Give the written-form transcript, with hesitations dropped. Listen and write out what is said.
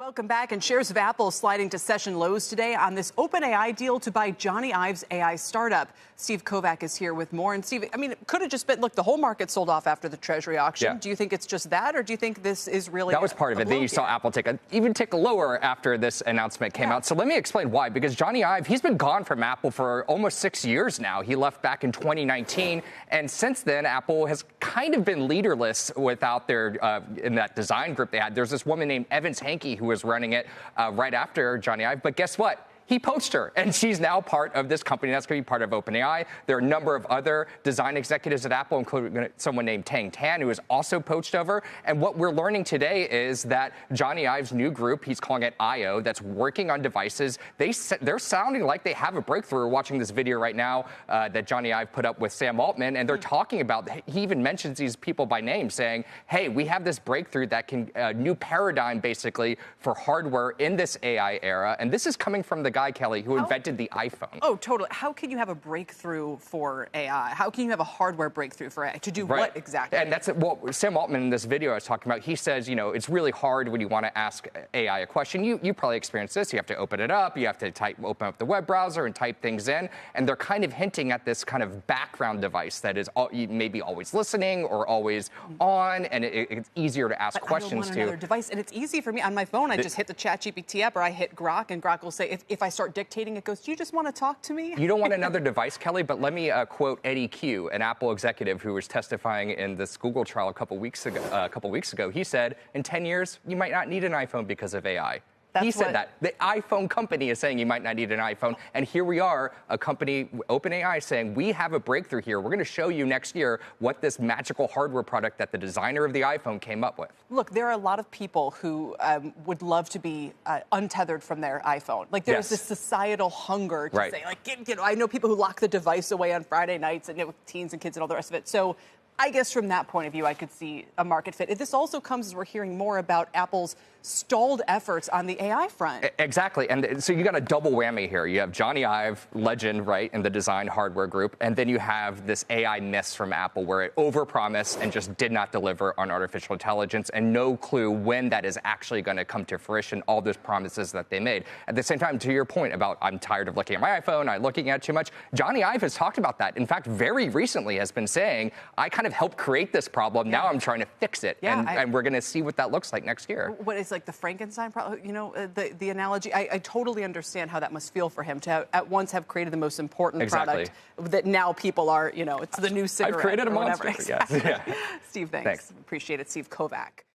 Welcome back. And shares of Apple sliding to session lows today on this OpenAI deal to buy Johnny Ive's AI startup. Steve Kovach is here with more. And Steve, I mean, it could have just been, look, the whole market sold off after the Treasury auction. Yeah. Do you think it's just that, or do you think this is really that was part of it? Then you saw Apple even tick lower after this announcement came out. So let me explain why. Because Johnny Ive, he's been gone from Apple for almost 6 years now. He left back in 2019, and since then, Apple has kind of been leaderless without their in that design group they had. There's this woman named Evans Hankey who was running it right after Johnny Ive. But guess what? He poached her, and she's now part of this company that's going to be part of OpenAI. There are a number of other design executives at Apple, including someone named Tang Tan, who is also poached over. And what we're learning today is that Johnny Ive's new group, he's calling it IO, that's working on devices. They're sounding like they have a breakthrough. We're watching this video right now that Johnny Ive put up with Sam Altman, and they're talking about, he even mentions these people by name, saying, hey, we have this breakthrough that can, new paradigm, basically, for hardware in this AI era. And this is coming from the guy, Kelly, who invented the iPhone. Oh, totally. How can you have a breakthrough for AI? How can you have a hardware breakthrough for AI? To do what exactly? And that's what Sam Altman in this video I was talking about. He says, you know, it's really hard when you want to ask AI a question. You probably experienced this. You have to open it up. You have to open up the web browser and type things in. And they're kind of hinting at this kind of background device that is maybe always listening or always on, and it's easier to ask questions to. I don't want another device, and it's easy for me on my phone. I just hit the ChatGPT app, or I hit Grok, and Grok will say, if I start dictating, it goes, do you just want to talk to me? You don't want another device, Kelly, but let me quote Eddie Q, an Apple executive who was testifying in this Google trial a couple weeks ago. He said, in 10 years, you might not need an iPhone because of AI. He said that. The iPhone company is saying you might not need an iPhone. And here we are, a company, OpenAI, saying we have a breakthrough here. We're going to show you next year what this magical hardware product that the designer of the iPhone came up with. Look, there are a lot of people who would love to be untethered from their iPhone. Like, there's this societal hunger to say, like, I know people who lock the device away on Friday nights, and with teens and kids and all the rest of it. So I guess from that point of view, I could see a market fit. This also comes as we're hearing more about Apple's stalled efforts on the AI front. Exactly. And so you got a double whammy here. You have Johnny Ive, legend, right, in the design hardware group. And then you have this AI miss from Apple where it overpromised and just did not deliver on artificial intelligence, and no clue when that is actually going to come to fruition, all those promises that they made. At the same time, to your point about I'm tired of looking at my iPhone, I'm looking at it too much, Johnny Ive has talked about that. In fact, very recently has been saying, I kind of helped create this problem. Now I'm trying to fix it. And we're going to see what that looks like next year. What is like the Frankenstein problem, you know, the analogy. I totally understand how that must feel for him to at once have created the most important product that now people are, you know, it's the new cigarette. I've created a monster. Exactly. Yes. Steve, thanks. Appreciate it. Steve Kovach.